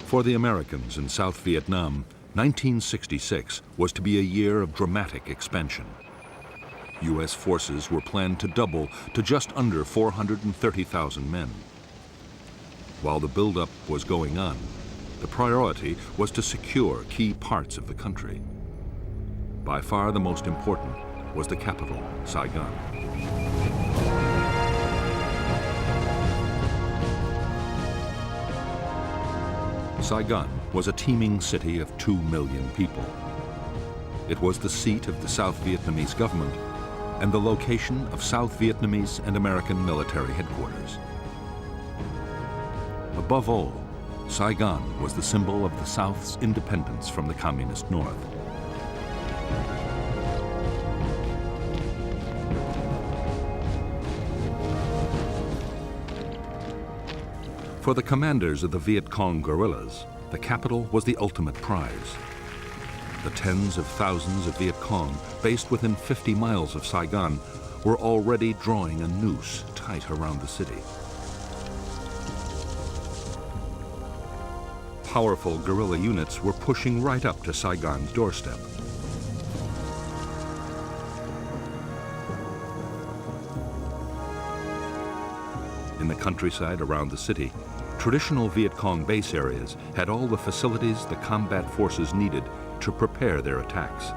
For the Americans in South Vietnam, 1966 was to be a year of dramatic expansion. U.S. forces were planned to double to just under 430,000 men. While the buildup was going on, the priority was to secure key parts of the country. By far the most important was the capital, Saigon. Saigon was a teeming city of 2 million people. It was the seat of the South Vietnamese government and the location of South Vietnamese and American military headquarters. Above all, Saigon was the symbol of the South's independence from the Communist North. For the commanders of the Viet Cong guerrillas, the capital was the ultimate prize. The tens of thousands of Viet Cong based within 50 miles of Saigon were already drawing a noose tight around the city. Powerful guerrilla units were pushing right up to Saigon's doorstep. In the countryside around the city, traditional Viet Cong base areas had all the facilities the combat forces needed to prepare their attacks.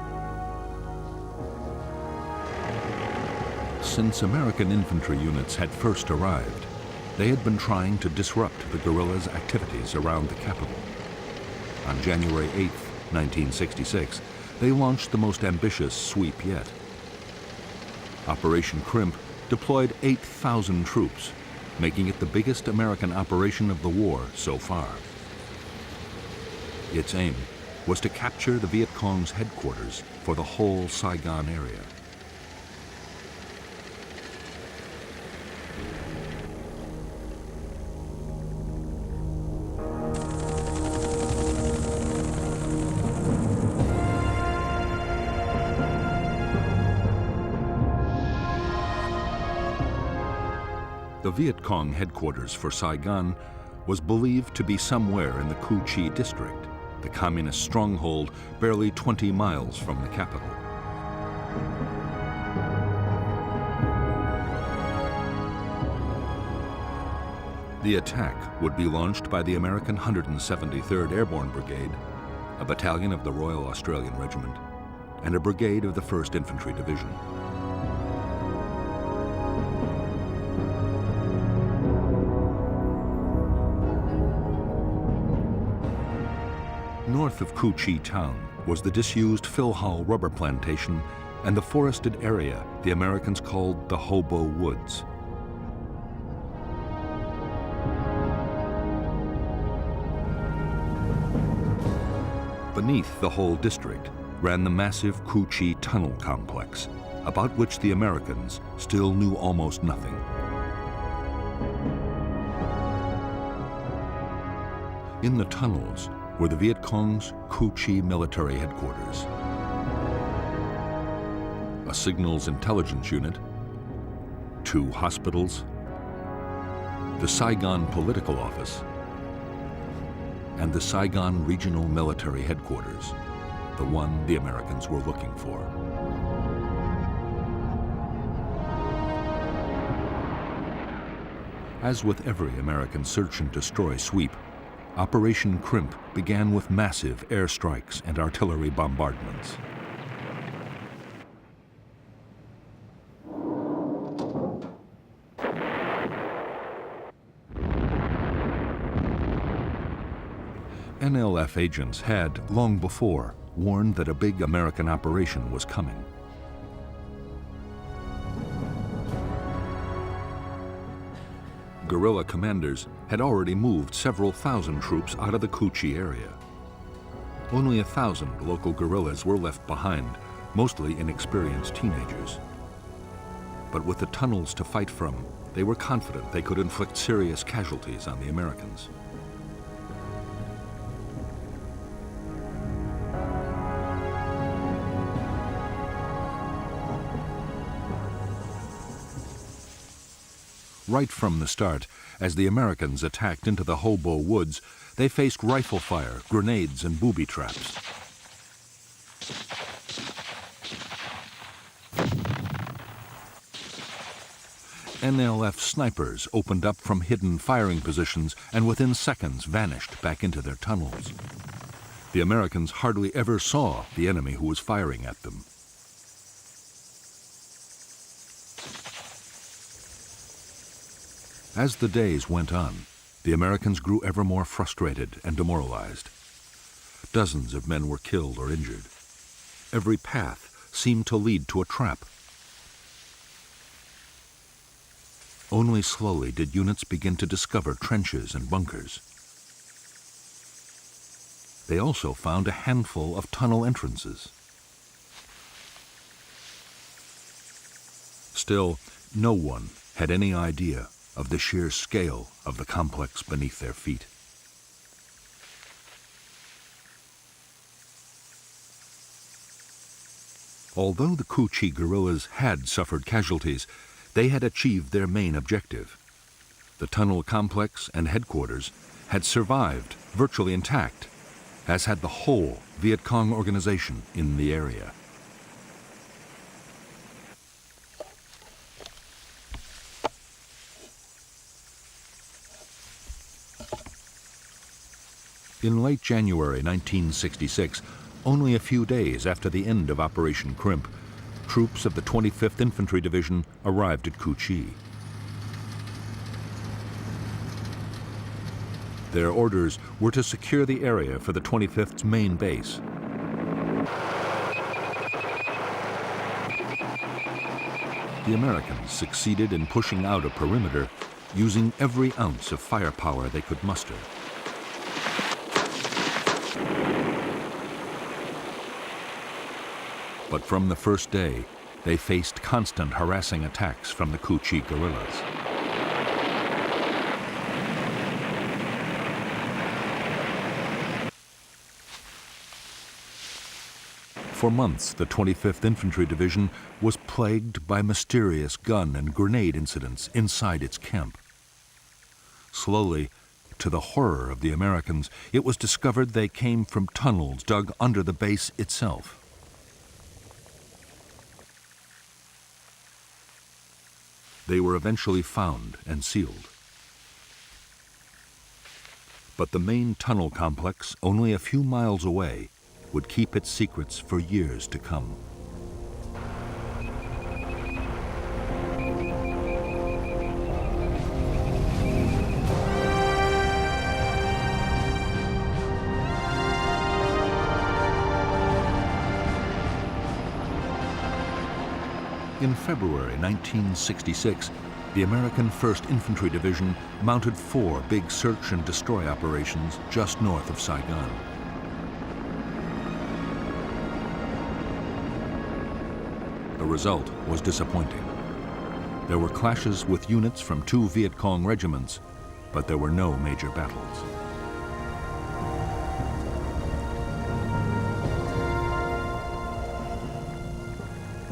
Since American infantry units had first arrived, they had been trying to disrupt the guerrillas' activities around the capital. On January 8, 1966, they launched the most ambitious sweep yet. Operation Crimp deployed 8,000 troops, making it the biggest American operation of the war so far. Its aim was to capture the Viet Cong's headquarters for the whole Saigon area. The Viet Cong headquarters for Saigon was believed to be somewhere in the Cu Chi district, the communist stronghold barely 20 miles from the capital. The attack would be launched by the American 173rd Airborne Brigade, a battalion of the Royal Australian Regiment, and a brigade of the 1st Infantry Division. North of Cu Chi town was the disused Phil Hall rubber plantation and the forested area the Americans called the Hobo Woods. Beneath the whole district ran the massive Cu Chi tunnel complex, about which the Americans still knew almost nothing. In the tunnels were the Viet Cong's Cu Chi military headquarters, a signals intelligence unit, 2 hospitals, the Saigon political office, and the Saigon regional military headquarters, the one the Americans were looking for. As with every American search and destroy sweep, Operation Crimp began with massive airstrikes and artillery bombardments. NLF agents had, long before, warned that a big American operation was coming. Guerrilla commanders had already moved several thousand troops out of the Cu Chi area. Only 1,000 local guerrillas were left behind, mostly inexperienced teenagers. But with the tunnels to fight from, they were confident they could inflict serious casualties on the Americans. Right from the start, as the Americans attacked into the Hobo Woods, they faced rifle fire, grenades, and booby traps. NLF snipers opened up from hidden firing positions and within seconds vanished back into their tunnels. The Americans hardly ever saw the enemy who was firing at them. As the days went on, the Americans grew ever more frustrated and demoralized. Dozens of men were killed or injured. Every path seemed to lead to a trap. Only slowly did units begin to discover trenches and bunkers. They also found a handful of tunnel entrances. Still, no one had any idea of the sheer scale of the complex beneath their feet. Although the Ku Chi guerrillas had suffered casualties, they had achieved their main objective. The tunnel complex and headquarters had survived virtually intact, as had the whole Viet Cong organization in the area. In late January 1966, only a few days after the end of Operation Crimp, troops of the 25th Infantry Division arrived at Cu Chi. Their orders were to secure the area for the 25th's main base. The Americans succeeded in pushing out a perimeter using every ounce of firepower they could muster. But from the first day, they faced constant harassing attacks from the Cu Chi guerrillas. For months, the 25th Infantry Division was plagued by mysterious gun and grenade incidents inside its camp. Slowly, to the horror of the Americans, it was discovered they came from tunnels dug under the base itself. They were eventually found and sealed. But the main tunnel complex, only a few miles away, would keep its secrets for years to come. In February 1966, the American 1st Infantry Division mounted 4 big search and destroy operations just north of Saigon. The result was disappointing. There were clashes with units from 2 Viet Cong regiments, but there were no major battles.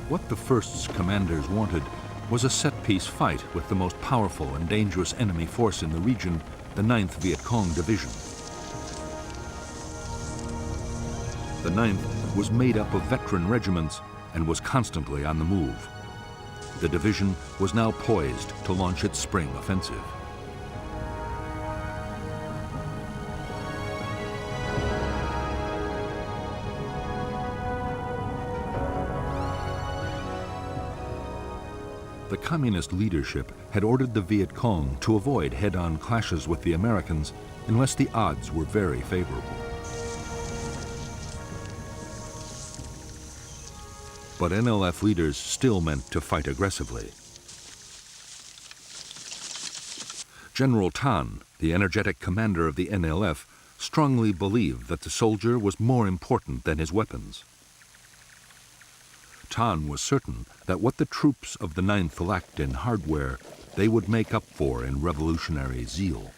What the 1st's commanders wanted was a set-piece fight with the most powerful and dangerous enemy force in the region, the 9th Viet Cong Division. The 9th was made up of veteran regiments and was constantly on the move. The division was now poised to launch its spring offensive. The communist leadership had ordered the Viet Cong to avoid head-on clashes with the Americans unless the odds were very favorable. But NLF leaders still meant to fight aggressively. General Tan, the energetic commander of the NLF, strongly believed that the soldier was more important than his weapons. Tan was certain that what the troops of the 9th lacked in hardware, they would make up for in revolutionary zeal.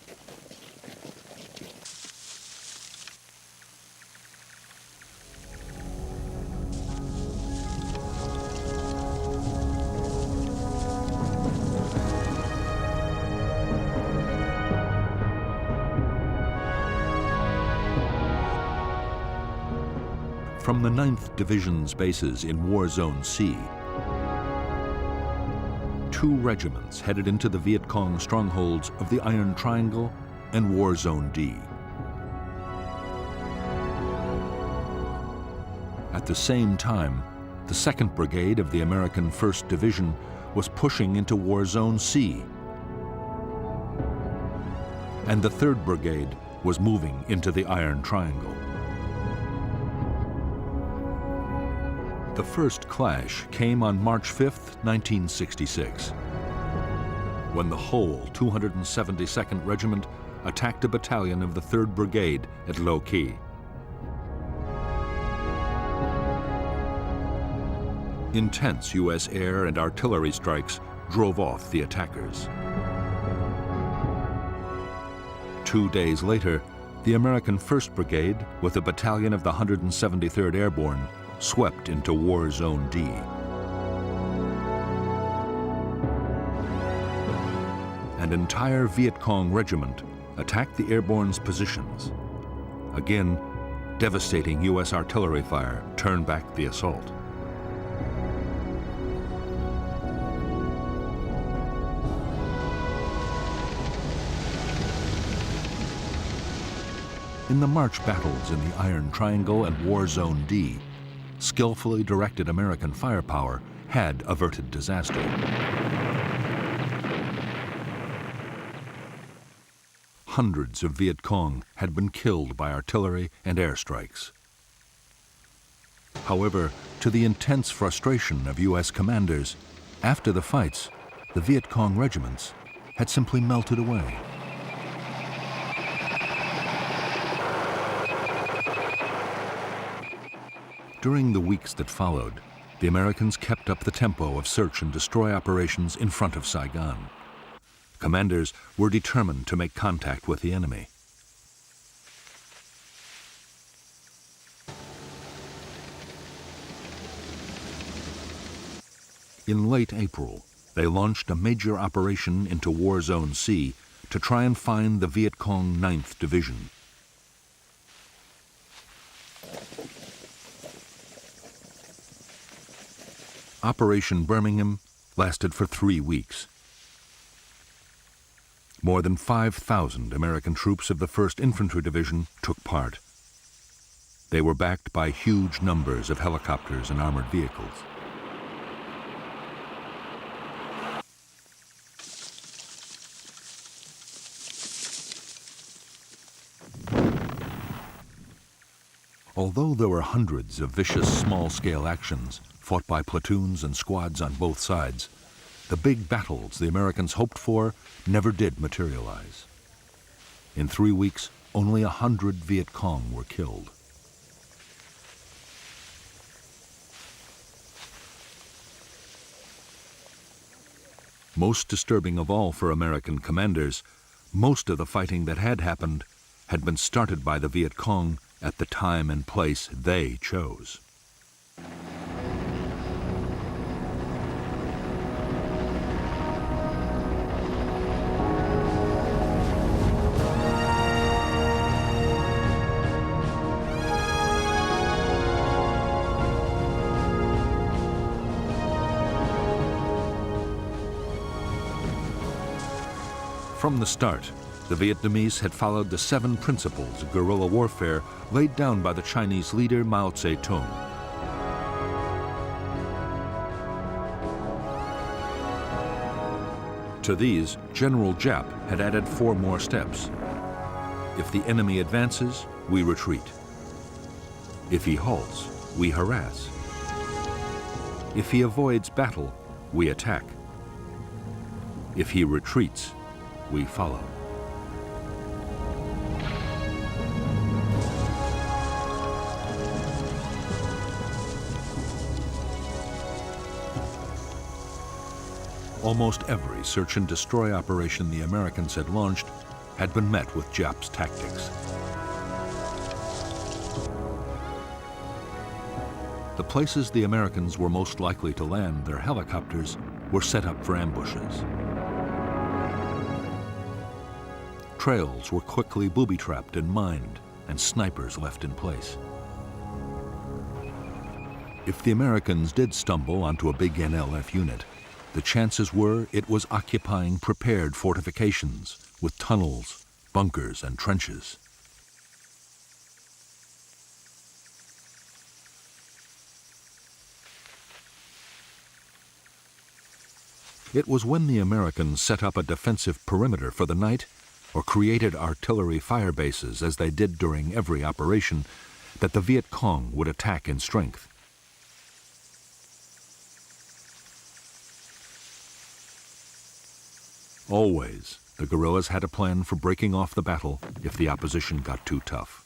From the 9th Division's bases in War Zone C, 2 regiments headed into the Viet Cong strongholds of the Iron Triangle and War Zone D. At the same time, the 2nd Brigade of the American 1st Division was pushing into War Zone C, and the 3rd Brigade was moving into the Iron Triangle. The first clash came on March 5, 1966, when the whole 272nd Regiment attacked a battalion of the 3rd Brigade at Lo Qui. Intense U.S. air and artillery strikes drove off the attackers. 2 days later, the American 1st Brigade, with a battalion of the 173rd Airborne, swept into War Zone D. An entire Viet Cong regiment attacked the airborne's positions. Again, devastating U.S. artillery fire turned back the assault. In the March battles in the Iron Triangle and War Zone D, skillfully directed American firepower had averted disaster. Hundreds of Viet Cong had been killed by artillery and airstrikes. However, to the intense frustration of U.S. commanders, after the fights, the Viet Cong regiments had simply melted away. During the weeks that followed, the Americans kept up the tempo of search and destroy operations in front of Saigon. Commanders were determined to make contact with the enemy. In late April, they launched a major operation into War Zone C to try and find the Viet Cong 9th Division. Operation Birmingham lasted for 3 weeks. More than 5,000 American troops of the 1st Infantry Division took part. They were backed by huge numbers of helicopters and armored vehicles. Although there were hundreds of vicious small-scale actions fought by platoons and squads on both sides, the big battles the Americans hoped for never did materialize. In 3 weeks, only 100 Viet Cong were killed. Most disturbing of all for American commanders, most of the fighting that had happened had been started by the Viet Cong at the time and place they chose. From the start, the Vietnamese had followed the 7 principles of guerrilla warfare laid down by the Chinese leader Mao Zedong. To these, General Giap had added 4 more steps. If the enemy advances, we retreat. If he halts, we harass. If he avoids battle, we attack. If he retreats, we follow. Almost every search and destroy operation the Americans had launched had been met with Giap's tactics. The places the Americans were most likely to land their helicopters were set up for ambushes. Trails were quickly booby-trapped and mined, and snipers left in place. If the Americans did stumble onto a big NLF unit, the chances were it was occupying prepared fortifications with tunnels, bunkers, and trenches. It was when the Americans set up a defensive perimeter for the night or created artillery fire bases, as they did during every operation, that the Viet Cong would attack in strength. Always, the guerrillas had a plan for breaking off the battle if the opposition got too tough.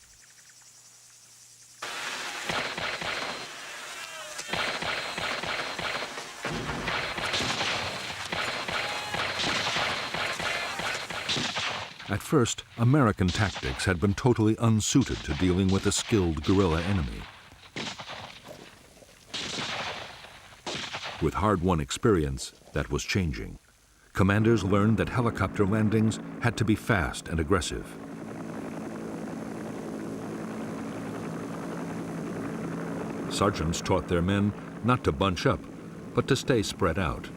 At first, American tactics had been totally unsuited to dealing with a skilled guerrilla enemy. With hard-won experience, that was changing. Commanders learned that helicopter landings had to be fast and aggressive. Sergeants taught their men not to bunch up, but to stay spread out.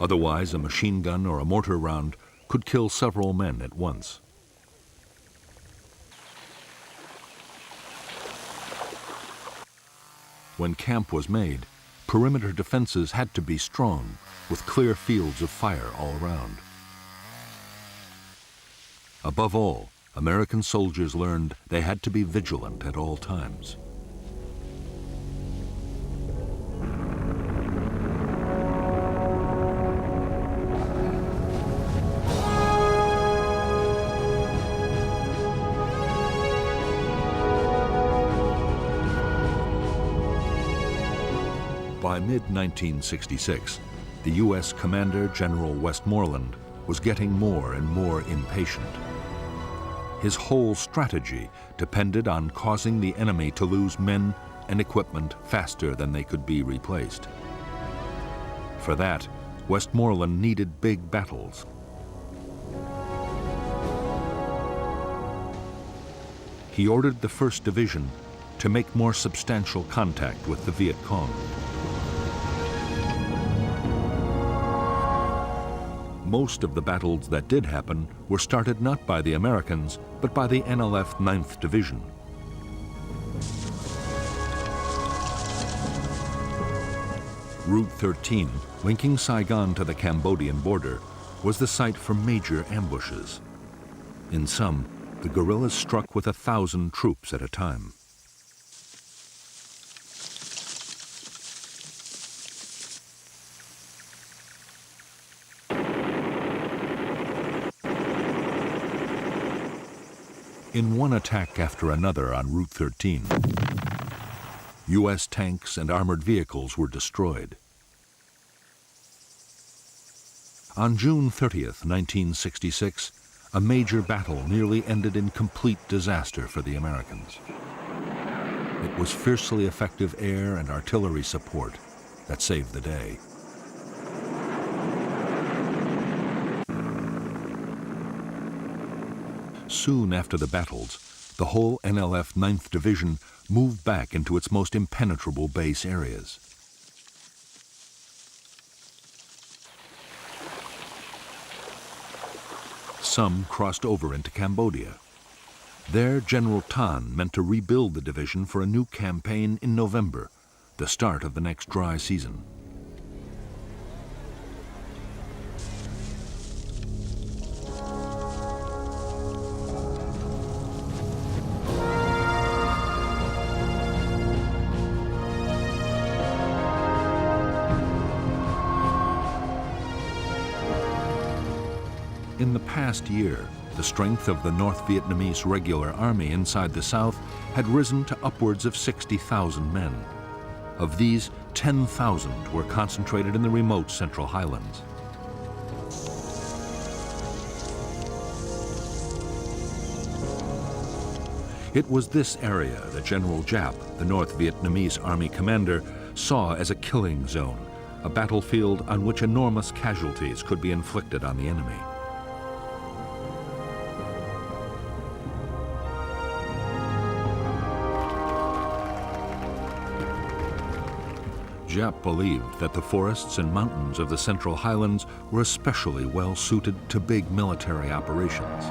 Otherwise, a machine gun or a mortar round could kill several men at once. When camp was made, perimeter defenses had to be strong, with clear fields of fire all around. Above all, American soldiers learned they had to be vigilant at all times. By mid-1966, the U.S. Commander General Westmoreland was getting more and more impatient. His whole strategy depended on causing the enemy to lose men and equipment faster than they could be replaced. For that, Westmoreland needed big battles. He ordered the 1st Division to make more substantial contact with the Viet Cong. Most of the battles that did happen were started not by the Americans, but by the NLF 9th Division. Route 13, linking Saigon to the Cambodian border, was the site for major ambushes. In some, the guerrillas struck with 1,000 troops at a time. In one attack after another on Route 13, U.S. tanks and armored vehicles were destroyed. On June 30th, 1966, a major battle nearly ended in complete disaster for the Americans. It was fiercely effective air and artillery support that saved the day. Soon after the battles, the whole NLF 9th Division moved back into its most impenetrable base areas. Some crossed over into Cambodia. There, General Tan meant to rebuild the division for a new campaign in November, the start of the next dry season. In the past year, the strength of the North Vietnamese Regular Army inside the South had risen to upwards of 60,000 men. Of these, 10,000 were concentrated in the remote Central Highlands. It was this area that General Giap, the North Vietnamese Army commander, saw as a killing zone, a battlefield on which enormous casualties could be inflicted on the enemy. Jap believed that the forests and mountains of the Central Highlands were especially well suited to big military operations.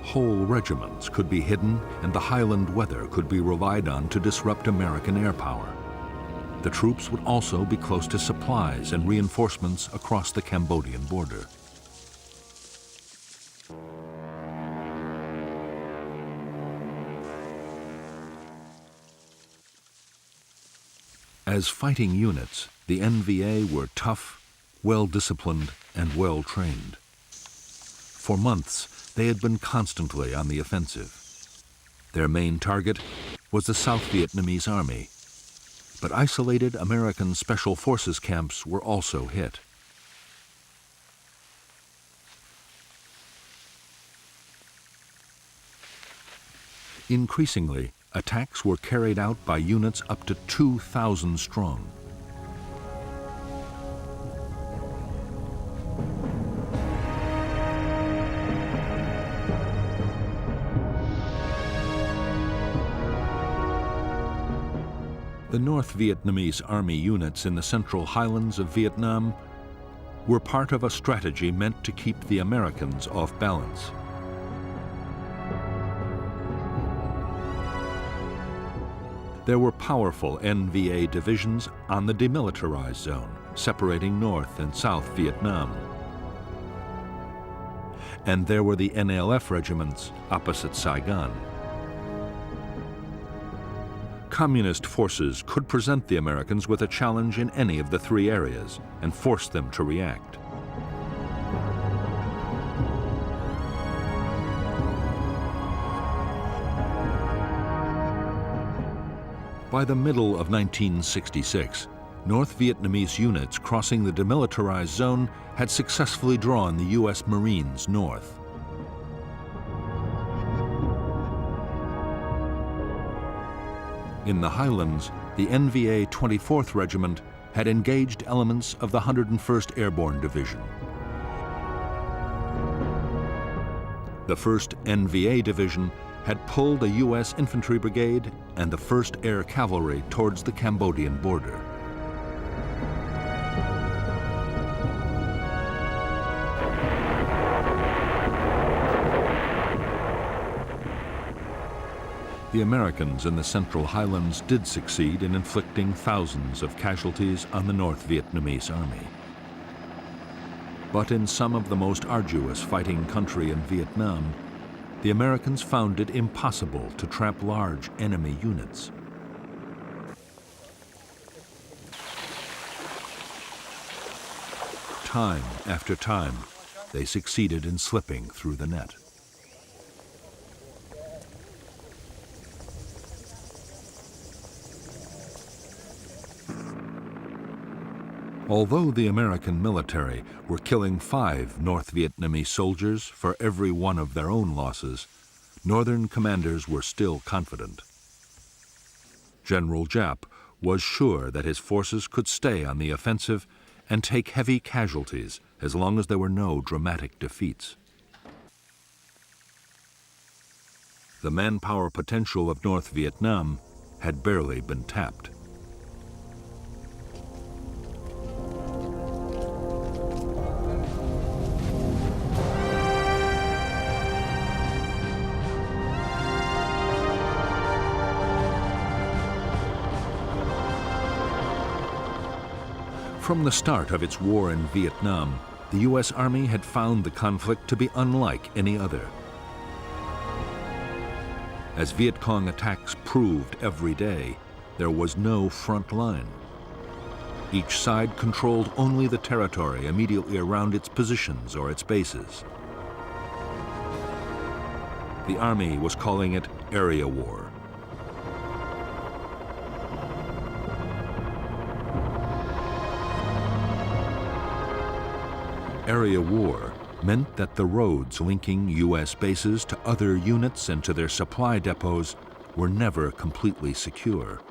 Whole regiments could be hidden, and the highland weather could be relied on to disrupt American air power. The troops would also be close to supplies and reinforcements across the Cambodian border. As fighting units, the NVA were tough, well-disciplined, and well-trained. For months, they had been constantly on the offensive. Their main target was the South Vietnamese Army, but isolated American Special Forces camps were also hit. Increasingly, attacks were carried out by units up to 2,000 strong. The North Vietnamese Army units in the Central Highlands of Vietnam were part of a strategy meant to keep the Americans off balance. There were powerful NVA divisions on the demilitarized zone, separating North and South Vietnam. And there were the NLF regiments opposite Saigon. Communist forces could present the Americans with a challenge in any of the three areas and force them to react. By the middle of 1966, North Vietnamese units crossing the demilitarized zone had successfully drawn the U.S. Marines north. In the highlands, the NVA 24th Regiment had engaged elements of the 101st Airborne Division. The 1st NVA Division had pulled a U.S. infantry brigade and the 1st Air Cavalry towards the Cambodian border. The Americans in the Central Highlands did succeed in inflicting thousands of casualties on the North Vietnamese Army. But in some of the most arduous fighting country in Vietnam, the Americans found it impossible to trap large enemy units. Time after time, they succeeded in slipping through the net. Although the American military were killing 5 North Vietnamese soldiers for every one of their own losses, Northern commanders were still confident. General Jap was sure that his forces could stay on the offensive and take heavy casualties as long as there were no dramatic defeats. The manpower potential of North Vietnam had barely been tapped. From the start of its war in Vietnam, the U.S. Army had found the conflict to be unlike any other. As Viet Cong attacks proved every day, there was no front line. Each side controlled only the territory immediately around its positions or its bases. The Army was calling it area war. Area war meant that the roads linking U.S. bases to other units and to their supply depots were never completely secure.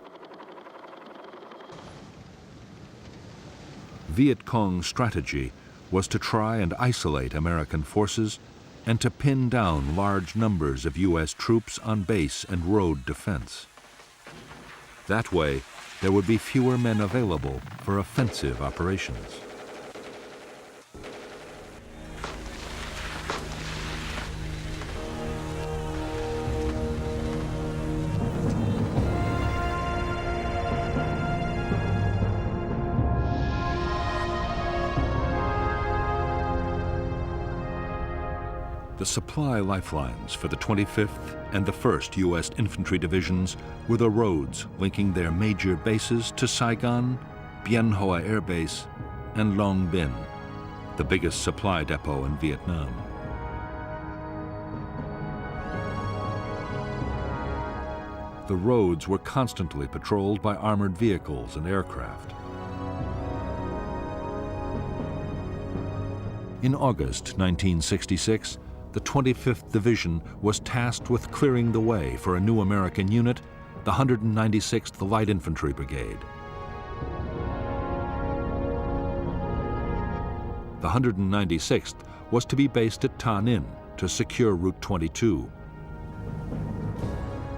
Viet Cong's strategy was to try and isolate American forces and to pin down large numbers of U.S. troops on base and road defense. That way, there would be fewer men available for offensive operations. The supply lifelines for the 25th and the 1st U.S. Infantry Divisions were the roads linking their major bases to Saigon, Bien Hoa Air Base, and Long Binh, the biggest supply depot in Vietnam. The roads were constantly patrolled by armored vehicles and aircraft. In August 1966, the 25th Division was tasked with clearing the way for a new American unit, the 196th Light Infantry Brigade. The 196th was to be based at Ta Ninh to secure Route 22,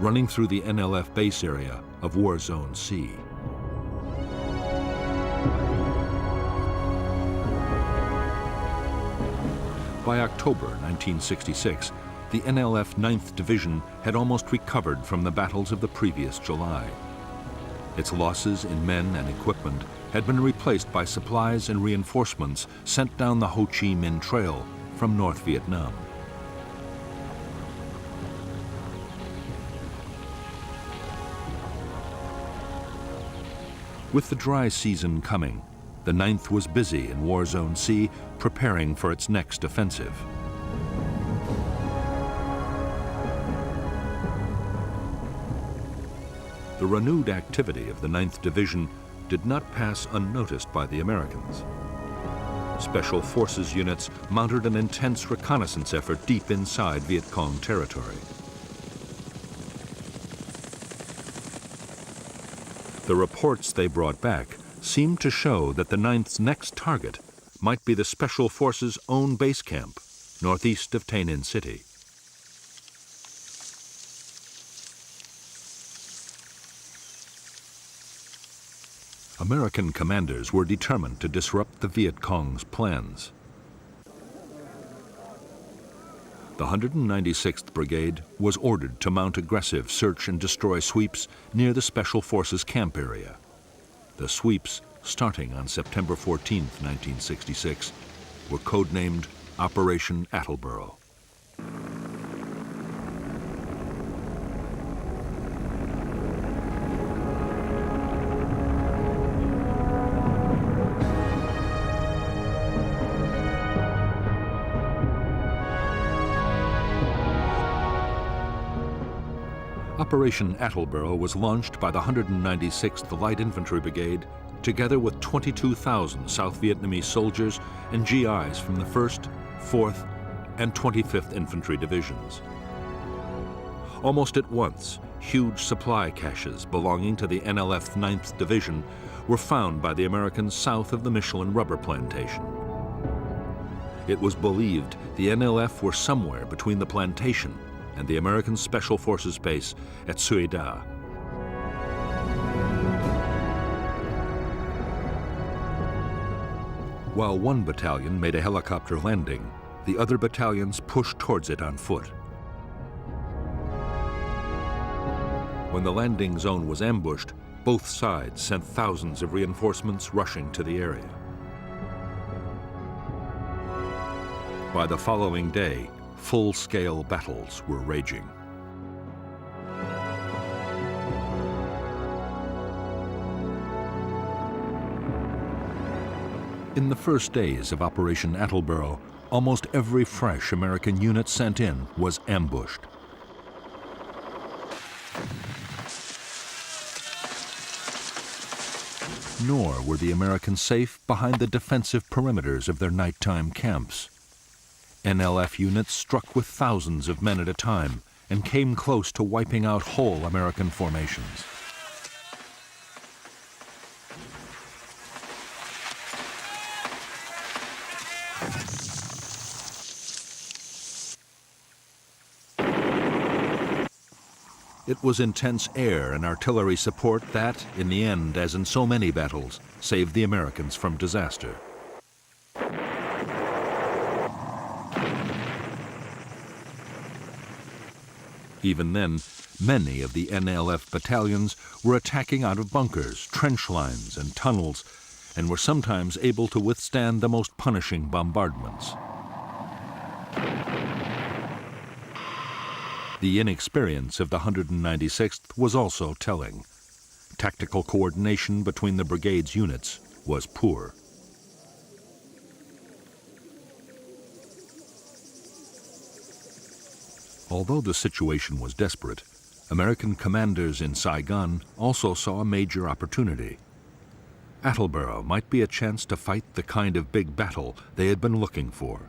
running through the NLF base area of War Zone C. By October 1966, the NLF 9th Division had almost recovered from the battles of the previous July. Its losses in men and equipment had been replaced by supplies and reinforcements sent down the Ho Chi Minh Trail from North Vietnam. With the dry season coming, the 9th was busy in War Zone C preparing for its next offensive. The renewed activity of the 9th Division did not pass unnoticed by the Americans. Special Forces units mounted an intense reconnaissance effort deep inside Viet Cong territory. The reports they brought back seemed to show that the 9th's next target might be the Special Forces' own base camp, northeast of Tay Ninh City. American commanders were determined to disrupt the Viet Cong's plans. The 196th Brigade was ordered to mount aggressive search and destroy sweeps near the Special Forces camp area. The sweeps, starting on September 14, 1966, were codenamed Operation Attleboro. Operation Attleboro was launched by the 196th Light Infantry Brigade together with 22,000 South Vietnamese soldiers and GIs from the 1st, 4th, and 25th Infantry Divisions. Almost at once, huge supply caches belonging to the NLF 9th Division were found by the Americans south of the Michelin rubber plantation. It was believed the NLF were somewhere between the plantation and the American Special Forces base at Xuê Đa. While one battalion made a helicopter landing, the other battalions pushed towards it on foot. When the landing zone was ambushed, both sides sent thousands of reinforcements rushing to the area. By the following day, full-scale battles were raging. In the first days of Operation Attleboro, almost every fresh American unit sent in was ambushed. Nor were the Americans safe behind the defensive perimeters of their nighttime camps. NLF units struck with thousands of men at a time and came close to wiping out whole American formations. It was intense air and artillery support that, in the end, as in so many battles, saved the Americans from disaster. Even then, many of the NLF battalions were attacking out of bunkers, trench lines, and tunnels, and were sometimes able to withstand the most punishing bombardments. The inexperience of the 196th was also telling. Tactical coordination between the brigade's units was poor. Although the situation was desperate, American commanders in Saigon also saw a major opportunity. Attleboro might be a chance to fight the kind of big battle they had been looking for.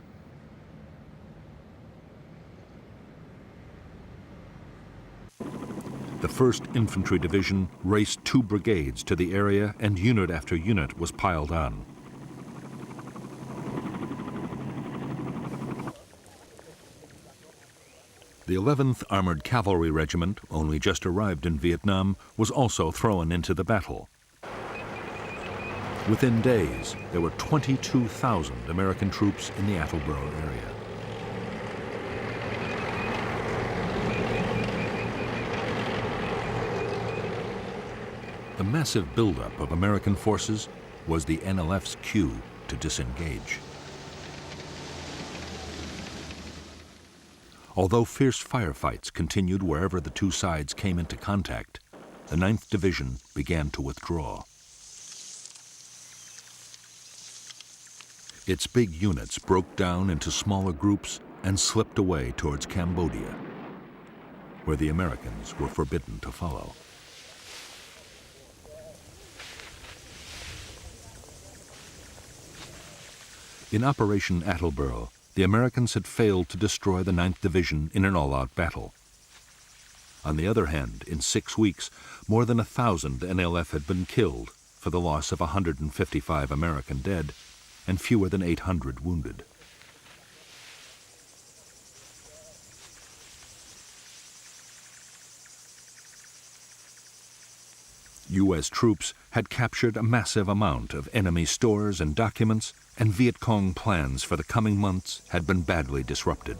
The 1st Infantry Division raced 2 brigades to the area, and unit after unit was piled on. The 11th Armored Cavalry Regiment, only just arrived in Vietnam, was also thrown into the battle. Within days, there were 22,000 American troops in the Attleboro area. The massive buildup of American forces was the NLF's cue to disengage. Although fierce firefights continued wherever the two sides came into contact, the 9th Division began to withdraw. Its big units broke down into smaller groups and slipped away towards Cambodia, where the Americans were forbidden to follow. In Operation Attleboro, the Americans had failed to destroy the 9th Division in an all-out battle. On the other hand, in 6 weeks, more than 1,000 NLF had been killed, for the loss of 155 American dead and fewer than 800 wounded. U.S. troops had captured a massive amount of enemy stores and documents, and Viet Cong plans for the coming months had been badly disrupted.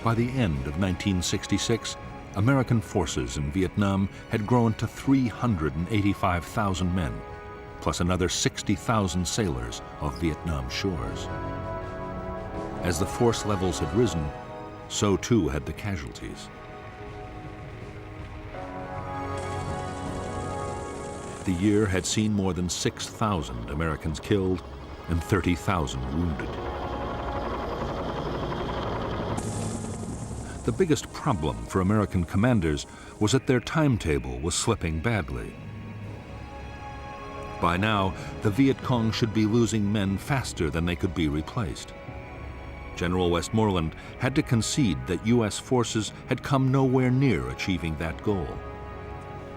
By the end of 1966, American forces in Vietnam had grown to 385,000 men, plus another 60,000 sailors off Vietnam shores. As the force levels had risen, so too had the casualties. The year had seen more than 6,000 Americans killed and 30,000 wounded. The biggest problem for American commanders was that their timetable was slipping badly. By now, the Viet Cong should be losing men faster than they could be replaced. General Westmoreland had to concede that U.S. forces had come nowhere near achieving that goal.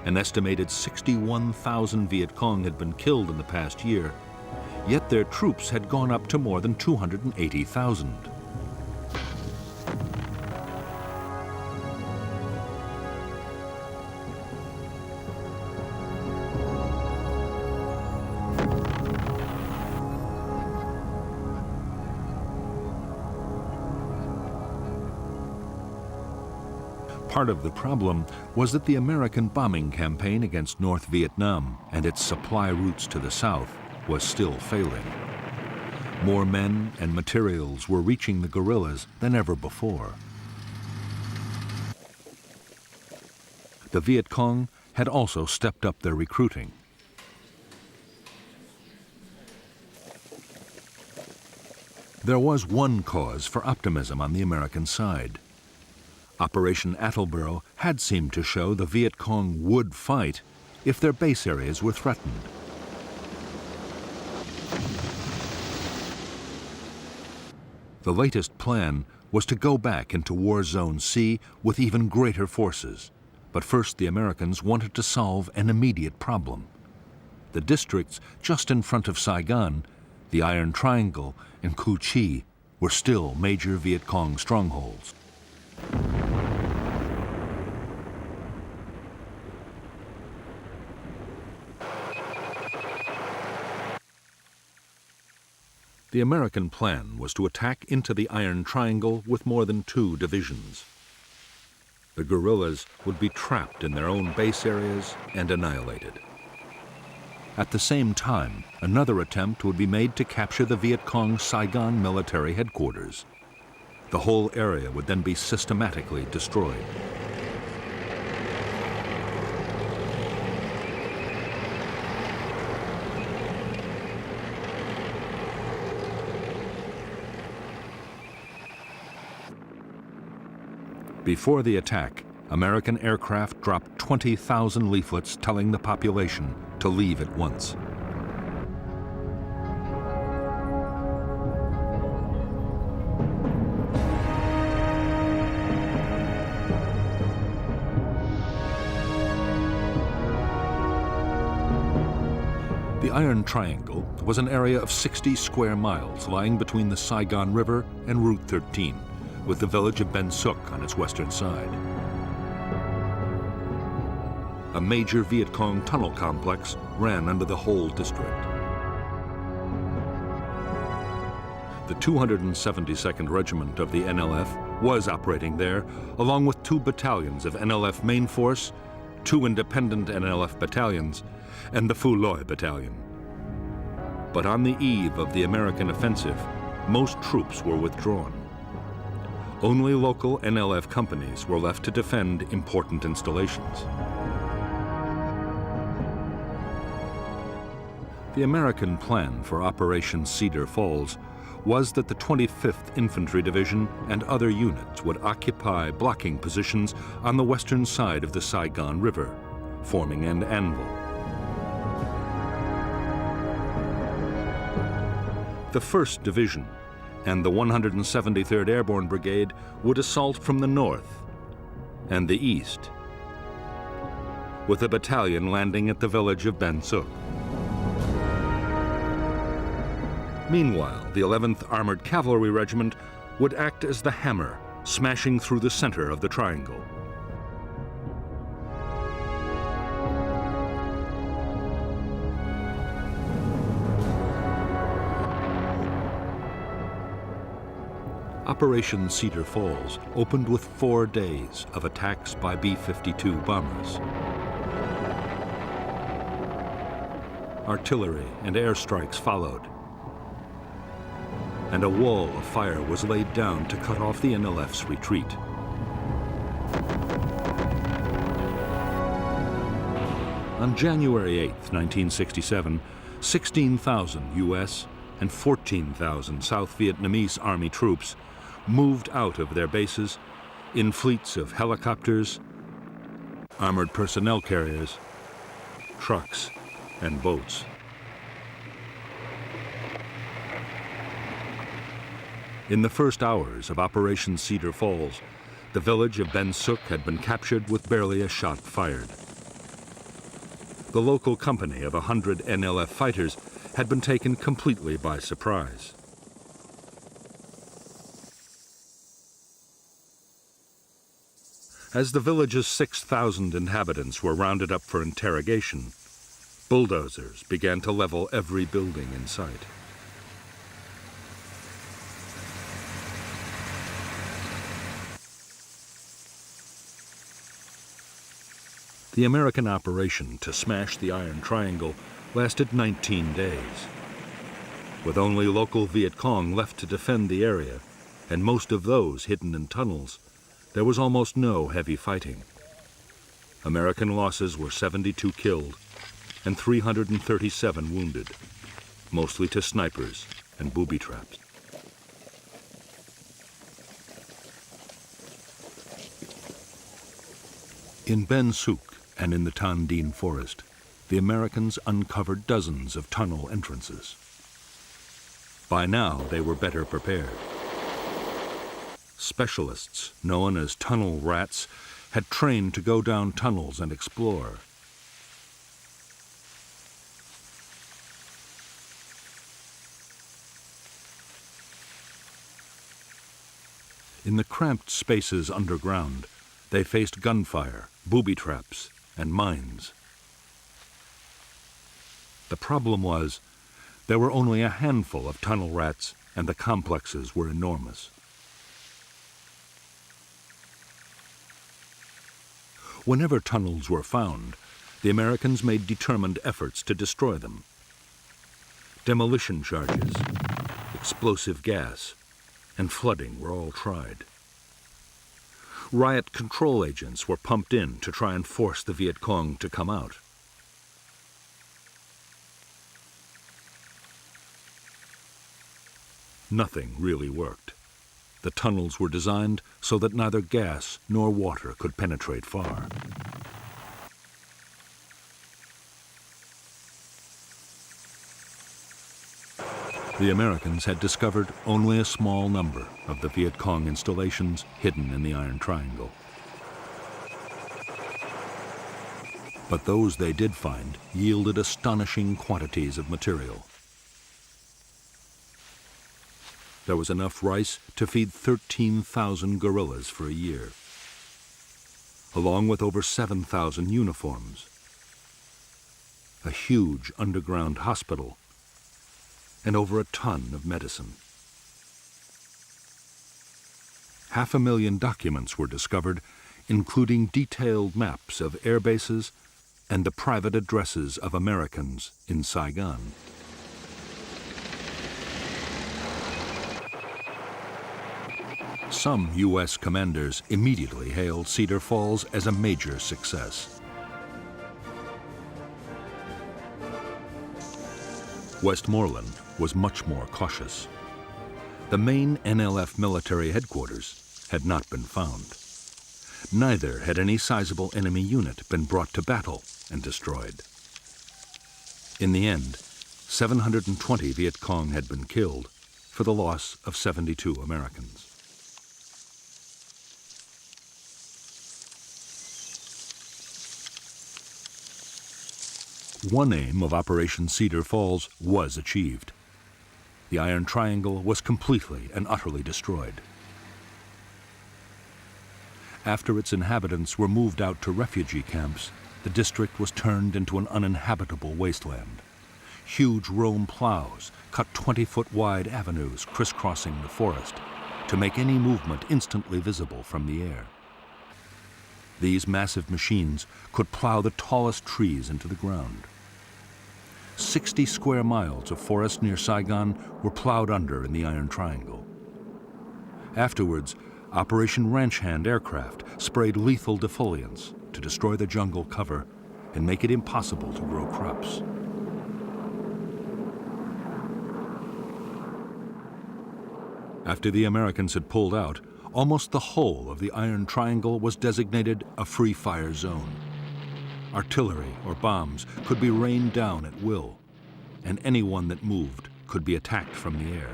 An estimated 61,000 Viet Cong had been killed in the past year, yet their troops had gone up to more than 280,000. Part of the problem was that the American bombing campaign against North Vietnam and its supply routes to the south was still failing. More men and materials were reaching the guerrillas than ever before. The Viet Cong had also stepped up their recruiting. There was one cause for optimism on the American side. Operation Attleboro had seemed to show the Viet Cong would fight if their base areas were threatened. The latest plan was to go back into War Zone C with even greater forces. But first the Americans wanted to solve an immediate problem. The districts just in front of Saigon, the Iron Triangle and Cu Chi, were still major Viet Cong strongholds. The American plan was to attack into the Iron Triangle with more than 2 divisions. The guerrillas would be trapped in their own base areas and annihilated. At the same time, another attempt would be made to capture the Viet Cong Saigon military headquarters. The whole area would then be systematically destroyed. Before the attack, American aircraft dropped 20,000 leaflets telling the population to leave at once. The Iron Triangle was an area of 60 square miles lying between the Saigon River and Route 13, with the village of Ben Suc on its western side. A major Viet Cong tunnel complex ran under the whole district. The 272nd Regiment of the NLF was operating there, along with 2 battalions of NLF Main Force, 2 independent NLF battalions, and the Phu Loi Battalion. But on the eve of the American offensive, most troops were withdrawn. Only local NLF companies were left to defend important installations. The American plan for Operation Cedar Falls was that the 25th Infantry Division and other units would occupy blocking positions on the western side of the Saigon River, forming an anvil. The 1st Division and the 173rd Airborne Brigade would assault from the north and the east, with a battalion landing at the village of Ben Suc. Meanwhile, the 11th Armored Cavalry Regiment would act as the hammer, smashing through the center of the triangle. Operation Cedar Falls opened with 4 days of attacks by B-52 bombers. Artillery and airstrikes followed, and a wall of fire was laid down to cut off the NLF's retreat. On January 8, 1967, 16,000 U.S. and 14,000 South Vietnamese Army troops moved out of their bases in fleets of helicopters, armored personnel carriers, trucks, and boats. In the first hours of Operation Cedar Falls, the village of Ben Suc had been captured with barely a shot fired. The local company of 100 NLF fighters had been taken completely by surprise. As the village's 6,000 inhabitants were rounded up for interrogation, bulldozers began to level every building in sight. The American operation to smash the Iron Triangle lasted 19 days. With only local Viet Cong left to defend the area, and most of those hidden in tunnels, there was almost no heavy fighting. American losses were 72 killed and 337 wounded, mostly to snipers and booby traps. In Ben Suc and in the Tan Dien forest, the Americans uncovered dozens of tunnel entrances. By now, they were better prepared. Specialists, known as tunnel rats, had trained to go down tunnels and explore. In the cramped spaces underground, they faced gunfire, booby traps, and mines. The problem was, there were only a handful of tunnel rats, and the complexes were enormous. Whenever tunnels were found, the Americans made determined efforts to destroy them. Demolition charges, explosive gas, and flooding were all tried. Riot control agents were pumped in to try and force the Viet Cong to come out. Nothing really worked. The tunnels were designed so that neither gas nor water could penetrate far. The Americans had discovered only a small number of the Viet Cong installations hidden in the Iron Triangle. But those they did find yielded astonishing quantities of material. There was enough rice to feed 13,000 guerrillas for a year, along with over 7,000 uniforms, a huge underground hospital, and over a ton of medicine. 500,000 documents were discovered, including detailed maps of air bases and the private addresses of Americans in Saigon. Some U.S. commanders immediately hailed Cedar Falls as a major success. Westmoreland was much more cautious. The main NLF military headquarters had not been found. Neither had any sizable enemy unit been brought to battle and destroyed. In the end, 720 Viet Cong had been killed for the loss of 72 Americans. One aim of Operation Cedar Falls was achieved. The Iron Triangle was completely and utterly destroyed. After its inhabitants were moved out to refugee camps, the district was turned into an uninhabitable wasteland. Huge Rome plows cut 20-foot wide avenues crisscrossing the forest to make any movement instantly visible from the air. These massive machines could plow the tallest trees into the ground. 60 square miles of forest near Saigon were plowed under in the Iron Triangle. Afterwards, Operation Ranch Hand aircraft sprayed lethal defoliants to destroy the jungle cover and make it impossible to grow crops. After the Americans had pulled out, almost the whole of the Iron Triangle was designated a free fire zone. Artillery or bombs could be rained down at will, and anyone that moved could be attacked from the air.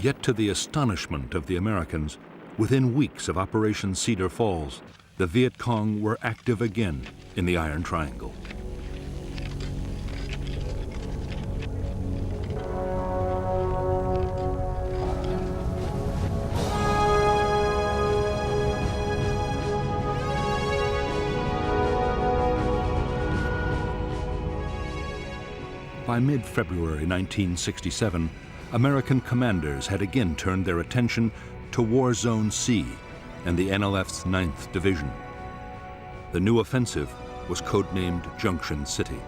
Yet to the astonishment of the Americans, within weeks of Operation Cedar Falls, the Viet Cong were active again in the Iron Triangle. By mid-February 1967, American commanders had again turned their attention to War Zone C and the NLF's 9th Division. The new offensive was codenamed Junction City.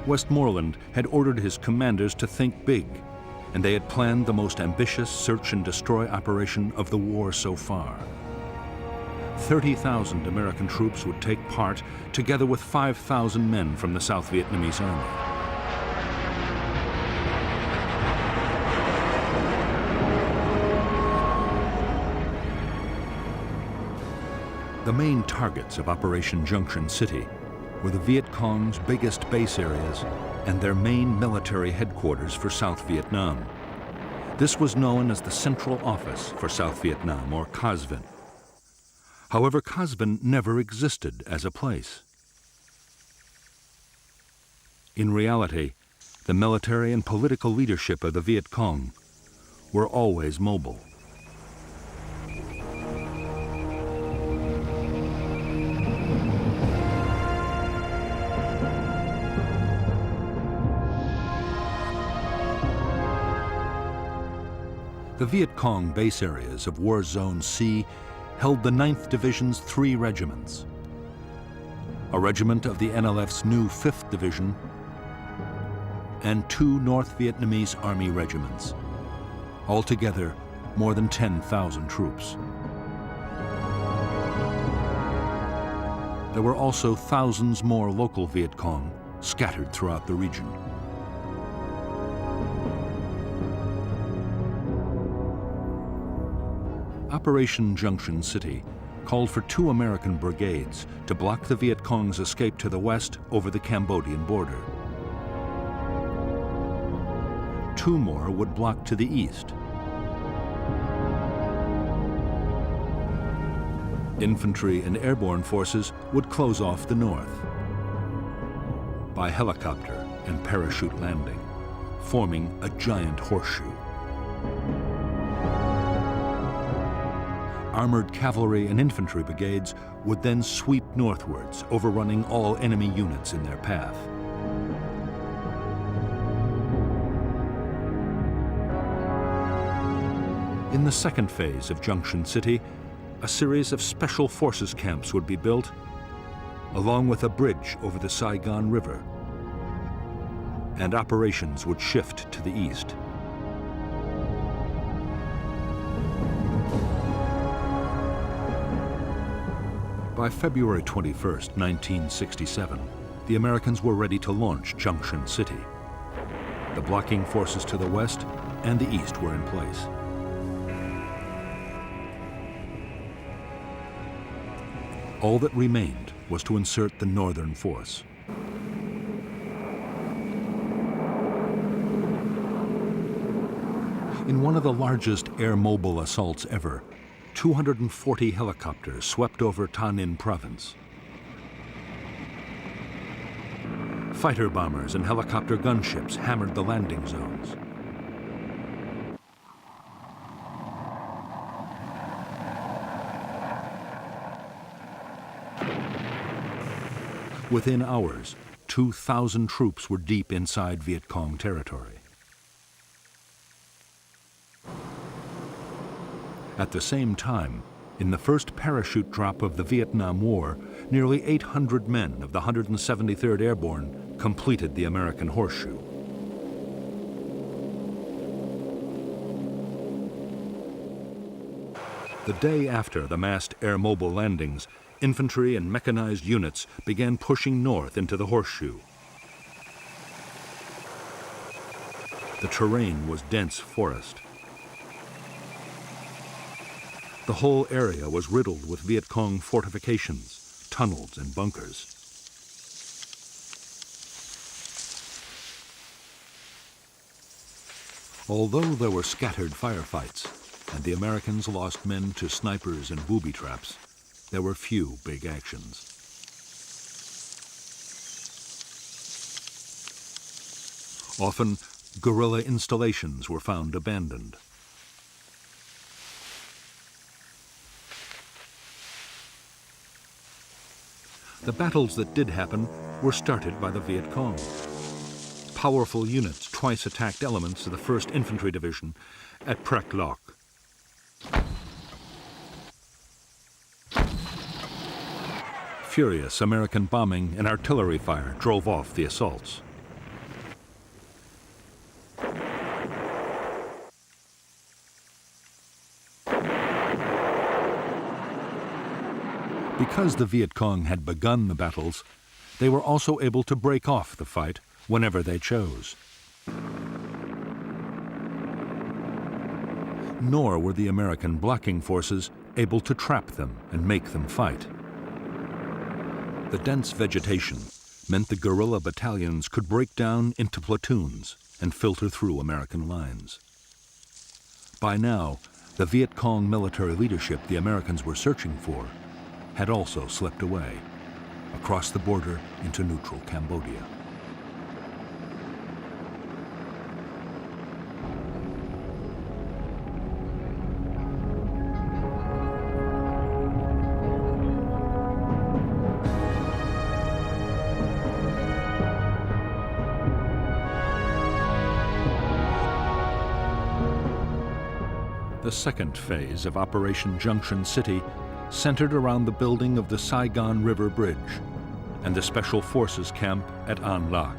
Westmoreland had ordered his commanders to think big, and they had planned the most ambitious search and destroy operation of the war so far. 30,000 American troops would take part, together with 5,000 men from the South Vietnamese Army. The main targets of Operation Junction City were the Viet Cong's biggest base areas and their main military headquarters for South Vietnam. This was known as the Central Office for South Vietnam, or Cas Vinh. However, Cas Vinh never existed as a place. In reality, the military and political leadership of the Viet Cong were always mobile. The Viet Cong base areas of War Zone C held the 9th Division's 3 regiments, a regiment of the NLF's new 5th Division, and 2 North Vietnamese Army regiments, altogether more than 10,000 troops. There were also thousands more local Viet Cong scattered throughout the region. Operation Junction City called for 2 American brigades to block the Viet Cong's escape to the west over the Cambodian border. 2 more would block to the east. Infantry and airborne forces would close off the north by helicopter and parachute landing, forming a giant horseshoe. Armored cavalry and infantry brigades would then sweep northwards, overrunning all enemy units in their path. In the second phase of Junction City, a series of special forces camps would be built, along with a bridge over the Saigon River, and operations would shift to the east. By February 21, 1967, the Americans were ready to launch Junction City. The blocking forces to the west and the east were in place. All that remained was to insert the northern force. In one of the largest air-mobile assaults ever, 240 helicopters swept over Thanh Ninh province. Fighter bombers and helicopter gunships hammered the landing zones. Within hours, 2,000 troops were deep inside Viet Cong territory. At the same time, in the first parachute drop of the Vietnam War, nearly 800 men of the 173rd Airborne completed the American Horseshoe. The day after the massed air-mobile landings, infantry and mechanized units began pushing north into the Horseshoe. The terrain was dense forest. The whole area was riddled with Viet Cong fortifications, tunnels, and bunkers. Although there were scattered firefights, and the Americans lost men to snipers and booby traps, there were few big actions. Often, guerrilla installations were found abandoned. The battles that did happen were started by the Viet Cong. Powerful units twice attacked elements of the 1st Infantry Division at Prek Lok. Furious American bombing and artillery fire drove off the assaults. Because the Viet Cong had begun the battles, they were also able to break off the fight whenever they chose. Nor were the American blocking forces able to trap them and make them fight. The dense vegetation meant the guerrilla battalions could break down into platoons and filter through American lines. By now, the Viet Cong military leadership the Americans were searching for had also slipped away, across the border into neutral Cambodia. The second phase of Operation Junction City centered around the building of the Saigon River Bridge and the Special Forces camp at An Lac.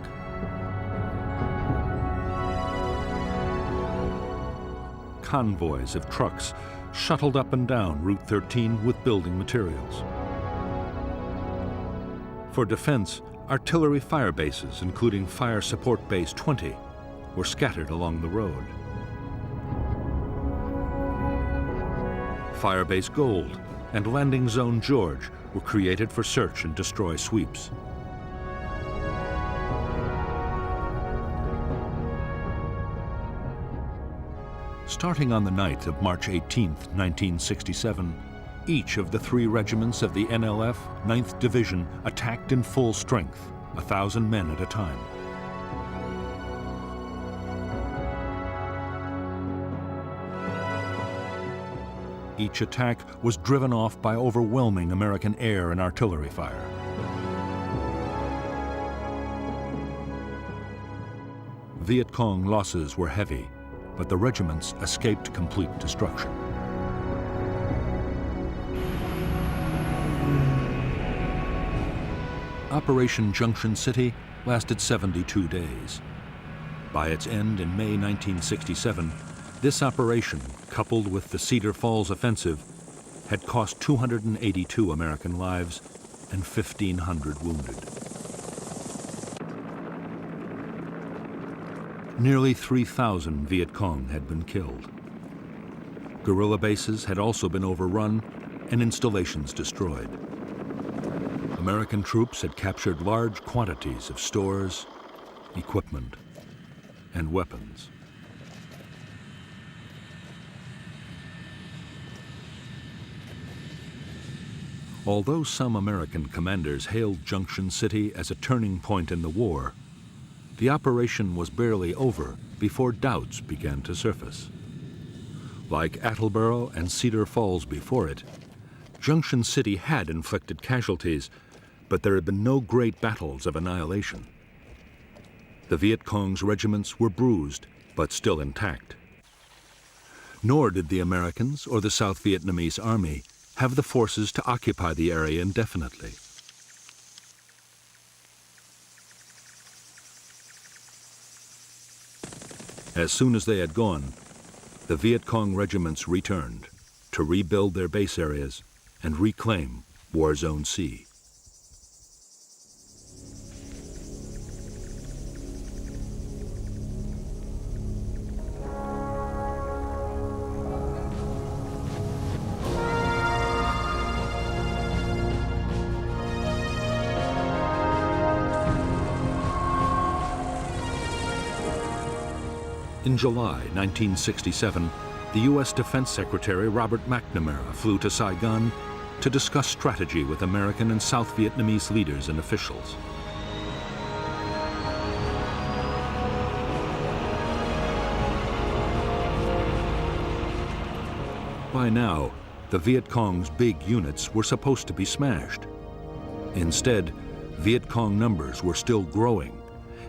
Convoys of trucks shuttled up and down Route 13 with building materials. For defense, artillery fire bases, including Fire Support Base 20, were scattered along the road. Firebase Gold and Landing Zone George were created for search and destroy sweeps. Starting on the night of March 18, 1967, each of the 3 regiments of the NLF 9th Division attacked in full strength, 1,000 men at a time. Each attack was driven off by overwhelming American air and artillery fire. Viet Cong losses were heavy, but the regiments escaped complete destruction. Operation Junction City lasted 72 days. By its end in May 1967, this operation, coupled with the Cedar Falls offensive, had cost 282 American lives and 1,500 wounded. Nearly 3,000 Viet Cong had been killed. Guerrilla bases had also been overrun and installations destroyed. American troops had captured large quantities of stores, equipment, and weapons. Although some American commanders hailed Junction City as a turning point in the war, the operation was barely over before doubts began to surface. Like Attleboro and Cedar Falls before it, Junction City had inflicted casualties, but there had been no great battles of annihilation. The Viet Cong's regiments were bruised, but still intact. Nor did the Americans or the South Vietnamese Army have the forces to occupy the area indefinitely. As soon as they had gone, the Viet Cong regiments returned to rebuild their base areas and reclaim War Zone C. In July 1967, the U.S. Defense Secretary Robert McNamara flew to Saigon to discuss strategy with American and South Vietnamese leaders and officials. By now, the Viet Cong's big units were supposed to be smashed. Instead, Viet Cong numbers were still growing,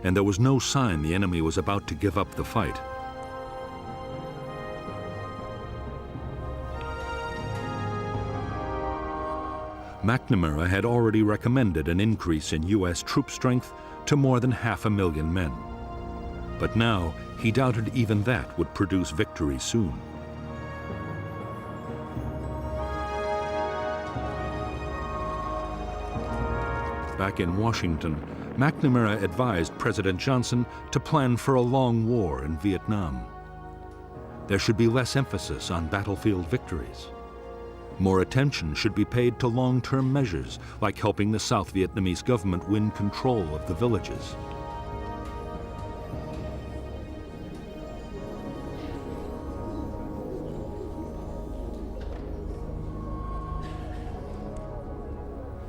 and there was no sign the enemy was about to give up the fight. McNamara had already recommended an increase in U.S. troop strength to more than 500,000 men. But now, he doubted even that would produce victory soon. Back in Washington, McNamara advised President Johnson to plan for a long war in Vietnam. There should be less emphasis on battlefield victories. More attention should be paid to long-term measures, like helping the South Vietnamese government win control of the villages.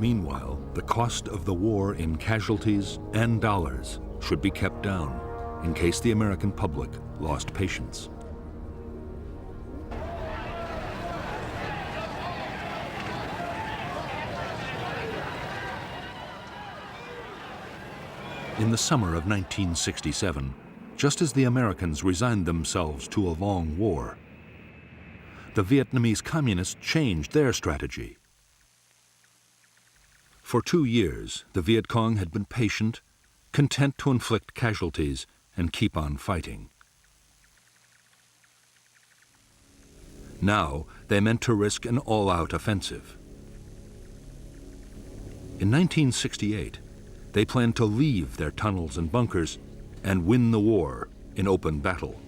Meanwhile, the cost of the war in casualties and dollars should be kept down in case the American public lost patience. In the summer of 1967, just as the Americans resigned themselves to a long war, the Vietnamese communists changed their strategy. For 2 years, the Viet Cong had been patient, content to inflict casualties and keep on fighting. Now, they meant to risk an all-out offensive. In 1968, they planned to leave their tunnels and bunkers and win the war in open battle.